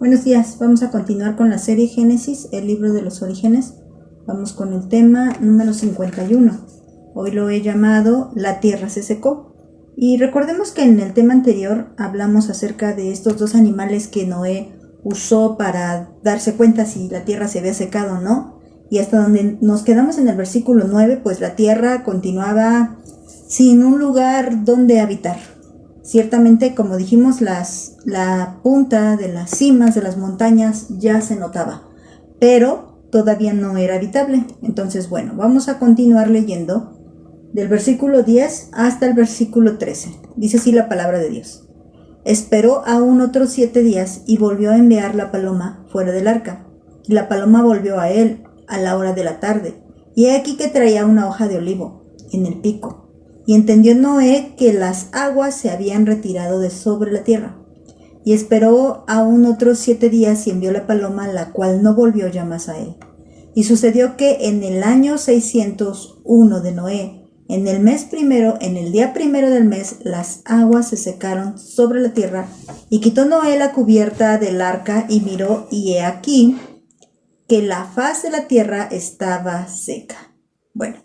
Buenos días, vamos a continuar con la serie Génesis, el libro de los orígenes. Vamos con el tema número 51. Hoy lo he llamado La tierra se secó. Y recordemos que en el tema anterior hablamos acerca de estos dos animales que Noé usó para darse cuenta si la tierra se había secado o no. Y hasta donde nos quedamos en el versículo 9, pues la tierra continuaba sin un lugar donde habitar. Ciertamente, como dijimos, la punta de las cimas de las montañas ya se notaba, pero todavía no era habitable. Entonces, bueno, vamos a continuar leyendo del versículo 10 hasta el versículo 13. Dice así la palabra de Dios. Esperó aún otros 7 días y volvió a enviar la paloma fuera del arca. Y la paloma volvió a él a la hora de la tarde, y he aquí que traía una hoja de olivo en el pico. Y entendió Noé que las aguas se habían retirado de sobre la tierra. Y esperó aún otros 7 días y envió la paloma, la cual no volvió ya más a él. Y sucedió que en el año 601 de Noé, en el mes primero, en el día primero del mes, las aguas se secaron sobre la tierra. Y quitó Noé la cubierta del arca y miró, y he aquí que la faz de la tierra estaba seca. Bueno,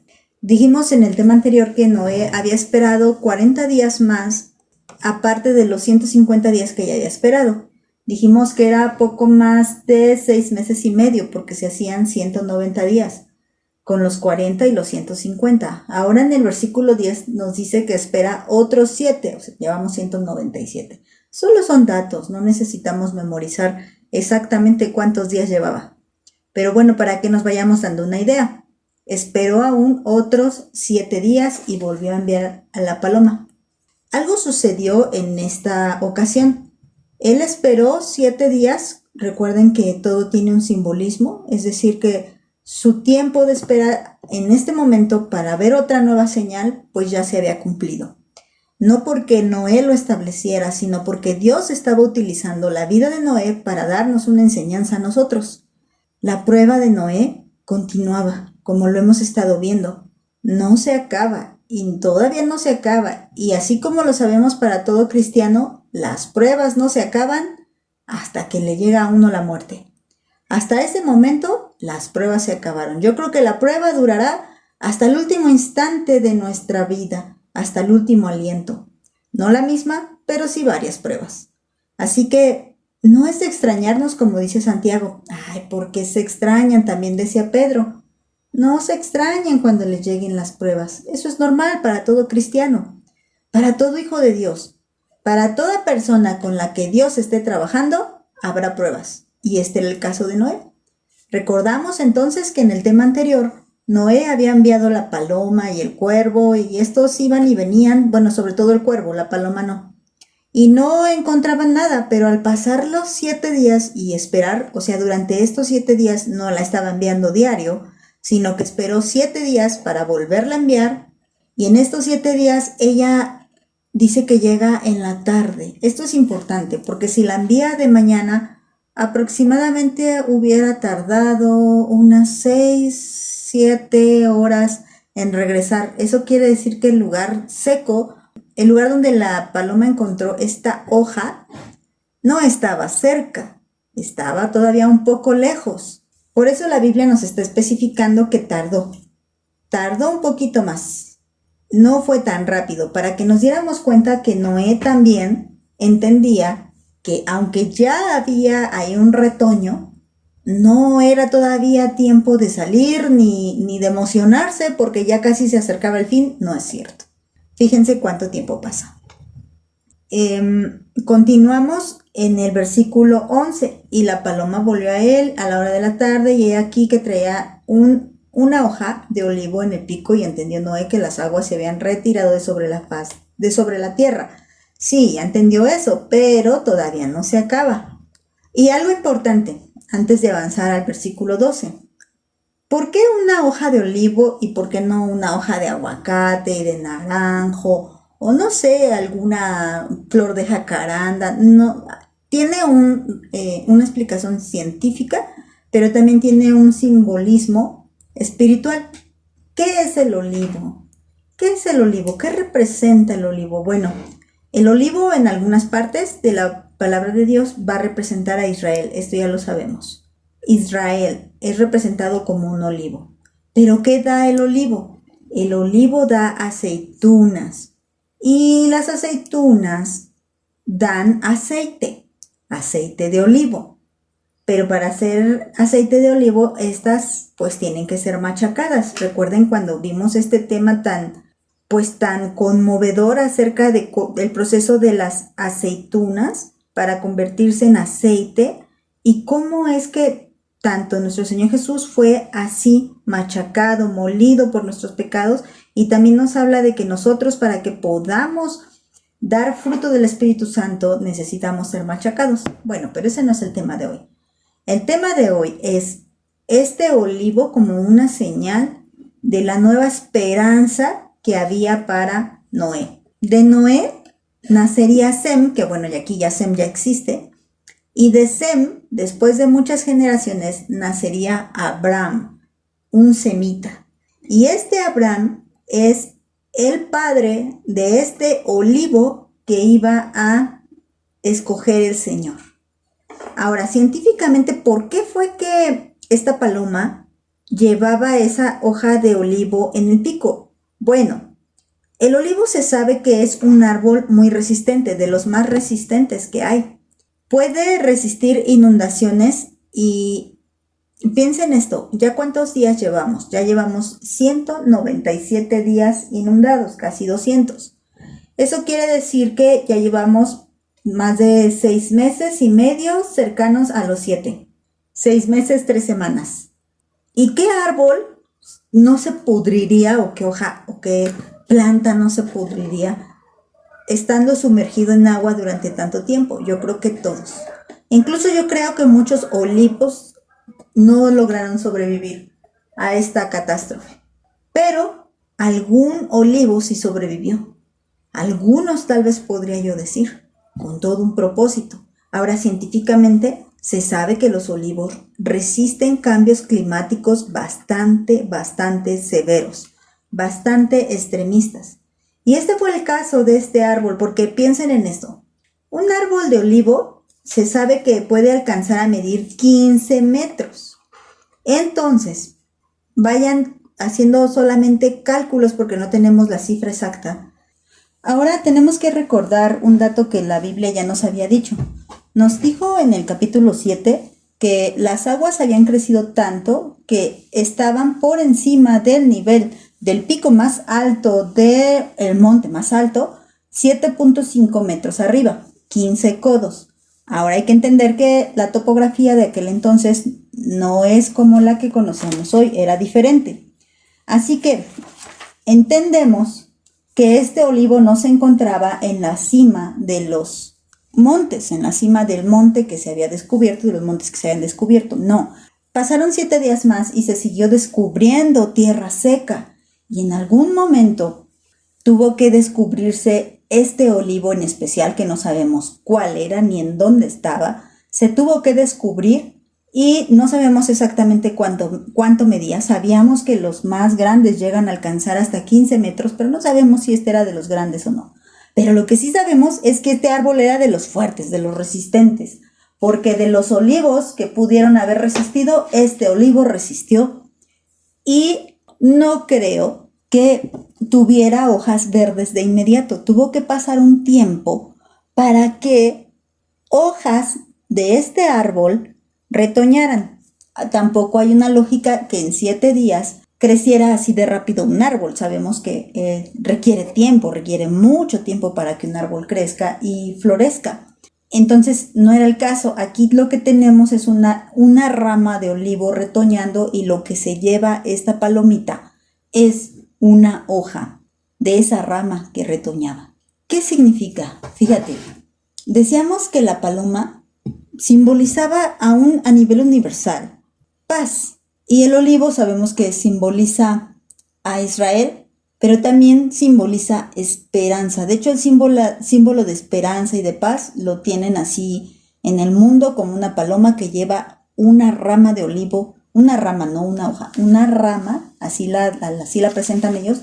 dijimos en el tema anterior que Noé había esperado 40 días más, aparte de los 150 días que ya había esperado. Dijimos que era poco más de 6 meses y medio, porque se hacían 190 días, con los 40 y los 150. Ahora en el versículo 10 nos dice que espera otros 7, o sea, llevamos 197. Solo son datos, no necesitamos memorizar exactamente cuántos días llevaba. Pero bueno, para que nos vayamos dando una idea. Esperó aún otros 7 días y volvió a enviar a la paloma. Algo sucedió en esta ocasión. Él esperó 7 días. Recuerden que todo tiene un simbolismo, es decir, que su tiempo de espera en este momento para ver otra nueva señal, pues ya se había cumplido. No porque Noé lo estableciera, sino porque Dios estaba utilizando la vida de Noé para darnos una enseñanza a nosotros. La prueba de Noé continuaba, como lo hemos estado viendo. No se acaba y todavía no se acaba. Y así como lo sabemos para todo cristiano, las pruebas no se acaban hasta que le llega a uno la muerte. Hasta ese momento, las pruebas se acabaron. Yo creo que la prueba durará hasta el último instante de nuestra vida, hasta el último aliento. No la misma, pero sí varias pruebas. Así que no es de extrañarnos, como dice Santiago. Ay, ¿por qué se extrañan? También decía Pedro. No se extrañen cuando les lleguen las pruebas. Eso es normal para todo cristiano, para todo hijo de Dios. Para toda persona con la que Dios esté trabajando, habrá pruebas. Y este era el caso de Noé. Recordamos entonces que en el tema anterior, Noé había enviado la paloma y el cuervo, y estos iban y venían, bueno, sobre todo el cuervo, la paloma no. Y no encontraban nada, pero al pasar los 7 días y esperar, o sea, durante estos 7 días no la estaba enviando diario, sino que esperó 7 días para volverla a enviar, y en estos 7 días ella dice que llega en la tarde. Esto es importante, porque si la envía de mañana, aproximadamente hubiera tardado unas 6, 7 horas en regresar. Eso quiere decir que el lugar seco, el lugar donde la paloma encontró esta hoja, no estaba cerca, estaba todavía un poco lejos. Por eso la Biblia nos está especificando que tardó un poquito más. No fue tan rápido, para que nos diéramos cuenta que Noé también entendía que aunque ya había ahí un retoño, no era todavía tiempo de salir ni de emocionarse porque ya casi se acercaba el fin. No es cierto. Fíjense cuánto tiempo pasa. Continuamos en el versículo 11. Y la paloma volvió a él a la hora de la tarde, y he aquí que traía una hoja de olivo en el pico, y entendió Noé que las aguas se habían retirado de sobre la faz, de sobre la tierra. Sí, ya entendió eso, pero todavía no se acaba. Y algo importante, antes de avanzar al versículo 12. ¿Por qué una hoja de olivo y por qué no una hoja de aguacate y de naranjo? O no sé, alguna flor de jacaranda. No, tiene una explicación científica, pero también tiene un simbolismo espiritual. ¿Qué es el olivo? ¿Qué es el olivo? ¿Qué representa el olivo? Bueno, el olivo en algunas partes de la palabra de Dios va a representar a Israel, esto ya lo sabemos. Israel es representado como un olivo. ¿Pero qué da el olivo? El olivo da aceitunas y las aceitunas dan aceite de olivo. Pero para hacer aceite de olivo, estas pues tienen que ser machacadas. Recuerden cuando vimos este tema tan conmovedor acerca del proceso de las aceitunas para convertirse en aceite y cómo es que tanto nuestro Señor Jesús fue así machacado, molido por nuestros pecados, y también nos habla de que nosotros, para que podamos dar fruto del Espíritu Santo, necesitamos ser machacados. Bueno, pero ese no es el tema de hoy. El tema de hoy es este olivo como una señal de la nueva esperanza que había para Noé. De Noé nacería Sem, que bueno, y aquí ya Sem ya existe, y de Sem, después de muchas generaciones, nacería Abraham, un semita. Y este Abraham es el padre de este olivo que iba a escoger el Señor. Ahora, científicamente, ¿por qué fue que esta paloma llevaba esa hoja de olivo en el pico? Bueno, el olivo se sabe que es un árbol muy resistente, de los más resistentes que hay. Puede resistir inundaciones y piensen esto, ¿ya cuántos días llevamos? Ya llevamos 197 días inundados, casi 200. Eso quiere decir que ya llevamos más de 6 meses y medio, cercanos a los 7. 6 meses, 3 semanas. ¿Y qué árbol no se pudriría o qué hoja o qué planta no se pudriría estando sumergido en agua durante tanto tiempo? Yo creo que todos. Incluso yo creo que muchos olivos no lograron sobrevivir a esta catástrofe. Pero algún olivo sí sobrevivió. Algunos tal vez podría yo decir, con todo un propósito. Ahora, científicamente se sabe que los olivos resisten cambios climáticos bastante severos, bastante extremistas. Y este fue el caso de este árbol, porque piensen en esto. Un árbol de olivo se sabe que puede alcanzar a medir 15 metros. Entonces, vayan haciendo solamente cálculos porque no tenemos la cifra exacta. Ahora tenemos que recordar un dato que la Biblia ya nos había dicho. Nos dijo en el capítulo 7 que las aguas habían crecido tanto que estaban por encima del nivel del pico más alto del monte más alto, 7.5 metros arriba, 15 codos. Ahora hay que entender que la topografía de aquel entonces no es como la que conocemos hoy, era diferente. Así que entendemos que este olivo no se encontraba en la cima de los montes, en la cima del monte que se había descubierto, de los montes que se habían descubierto. No, pasaron 7 días más y se siguió descubriendo tierra seca. Y en algún momento tuvo que descubrirse este olivo en especial, que no sabemos cuál era ni en dónde estaba. Se tuvo que descubrir y no sabemos exactamente cuánto medía. Sabíamos que los más grandes llegan a alcanzar hasta 15 metros, pero no sabemos si este era de los grandes o no. Pero lo que sí sabemos es que este árbol era de los fuertes, de los resistentes, porque de los olivos que pudieron haber resistido, este olivo resistió. Y no creo que tuviera hojas verdes de inmediato. Tuvo que pasar un tiempo para que hojas de este árbol retoñaran. Tampoco hay una lógica que en 7 días creciera así de rápido un árbol. Sabemos que requiere tiempo, requiere mucho tiempo para que un árbol crezca y florezca. Entonces no era el caso. Aquí lo que tenemos es una rama de olivo retoñando y lo que se lleva esta palomita es una hoja de esa rama que retoñaba. ¿Qué significa? Fíjate, decíamos que la paloma simbolizaba a nivel universal paz, y el olivo sabemos que simboliza a Israel, pero también simboliza esperanza. De hecho, el símbolo de esperanza y de paz lo tienen así en el mundo, como una paloma que lleva una rama de olivo, una rama, no una hoja, una rama, así la presentan ellos,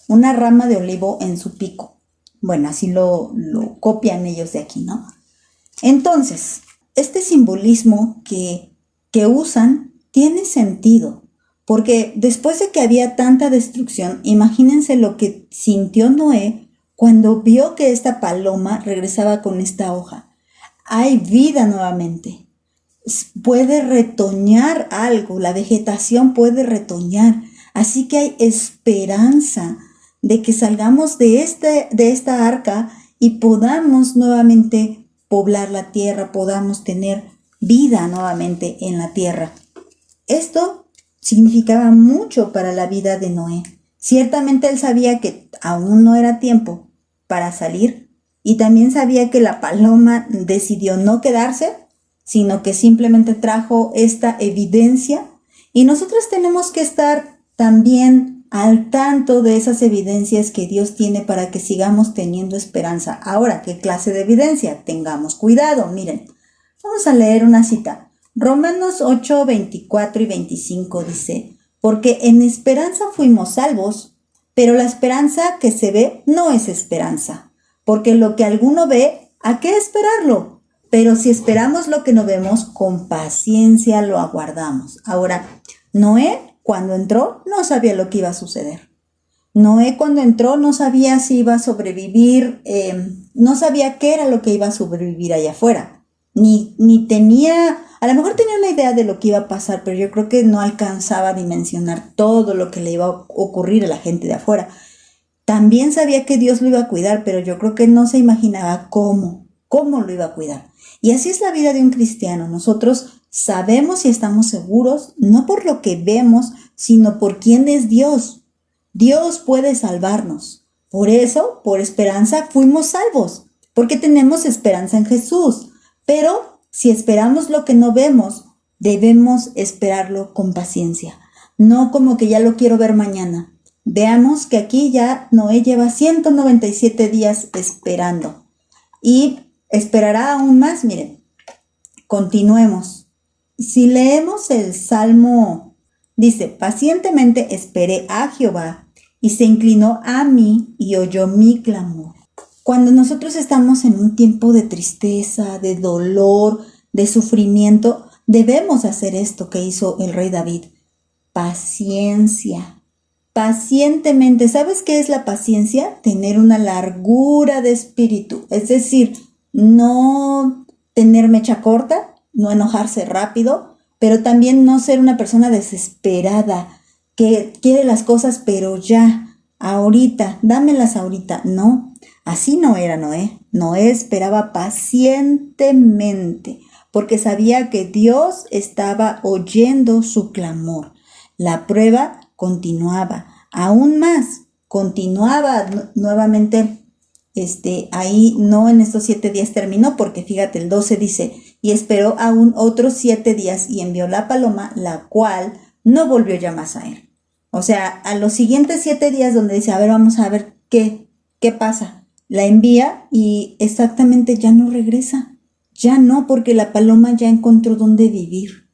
una rama de olivo en su pico. Bueno, así lo copian ellos de aquí, ¿no? Entonces, este simbolismo que usan tiene sentido, porque después de que había tanta destrucción, imagínense lo que sintió Noé cuando vio que esta paloma regresaba con esta hoja. Hay vida nuevamente. Puede retoñar algo, la vegetación puede retoñar. Así que hay esperanza de que salgamos de esta arca y podamos nuevamente poblar la tierra, podamos tener vida nuevamente en la tierra. Esto significaba mucho para la vida de Noé. Ciertamente él sabía que aún no era tiempo para salir y también sabía que la paloma decidió no quedarse, sino que simplemente trajo esta evidencia, y nosotros tenemos que estar también al tanto de esas evidencias que Dios tiene para que sigamos teniendo esperanza. Ahora, ¿qué clase de evidencia? Tengamos cuidado. Miren, vamos a leer una cita. Romanos 8, 24 y 25 dice: porque en esperanza fuimos salvos, pero la esperanza que se ve no es esperanza, porque lo que alguno ve, ¿a qué esperarlo? Pero si esperamos lo que no vemos, con paciencia lo aguardamos. Ahora, Noé, cuando entró, no sabía lo que iba a suceder. Noé, cuando entró, no sabía si iba a sobrevivir, no sabía qué era lo que iba a sobrevivir allá afuera. Ni tenía, a lo mejor tenía una idea de lo que iba a pasar, pero yo creo que no alcanzaba a dimensionar todo lo que le iba a ocurrir a la gente de afuera. También sabía que Dios lo iba a cuidar, pero yo creo que no se imaginaba cómo lo iba a cuidar. Y así es la vida de un cristiano. Nosotros sabemos y estamos seguros, no por lo que vemos, sino por quién es Dios. Dios puede salvarnos. Por eso, por esperanza, fuimos salvos, porque tenemos esperanza en Jesús. Pero si esperamos lo que no vemos, debemos esperarlo con paciencia. No como que ya lo quiero ver mañana. Veamos que aquí ya Noé lleva 197 días esperando. Y esperará aún más. Miren, continuemos. Si leemos el Salmo, dice: pacientemente esperé a Jehová, y se inclinó a mí y oyó mi clamor. Cuando nosotros estamos en un tiempo de tristeza, de dolor, de sufrimiento, debemos hacer esto que hizo el rey David: paciencia. Pacientemente. ¿Sabes qué es la paciencia? Tener una largura de espíritu, es decir, no tener mecha corta, no enojarse rápido, pero también no ser una persona desesperada, que quiere las cosas pero ya, ahorita, dámelas ahorita. No, así no era Noé. Noé esperaba pacientemente, porque sabía que Dios estaba oyendo su clamor. La prueba continuaba, aún más, continuaba nuevamente. Ahí no en estos 7 días terminó, porque fíjate, el 12 dice: y esperó aún otros 7 días y envió la paloma, la cual no volvió ya más a él. O sea, a los siguientes 7 días, donde dice: a ver, vamos a ver qué pasa, la envía y exactamente ya no regresa. Ya no, porque la paloma ya encontró dónde vivir.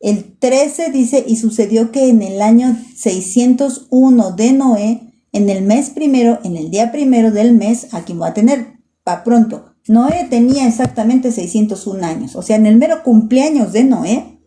El 13 dice: y sucedió que en el año 601 de Noé, en el mes primero, en el día primero del mes, aquí voy a tener, para pronto, Noé tenía exactamente 601 años. O sea, en el mero cumpleaños de Noé,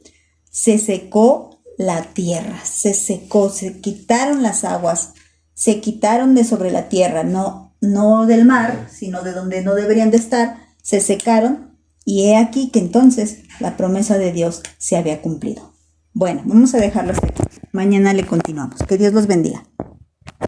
se secó la tierra, se secó, se quitaron las aguas, se quitaron de sobre la tierra, no del mar, sino de donde no deberían de estar, se secaron. Y he aquí que entonces la promesa de Dios se había cumplido. Bueno, vamos a dejarlo hasta aquí. Mañana le continuamos. Que Dios los bendiga.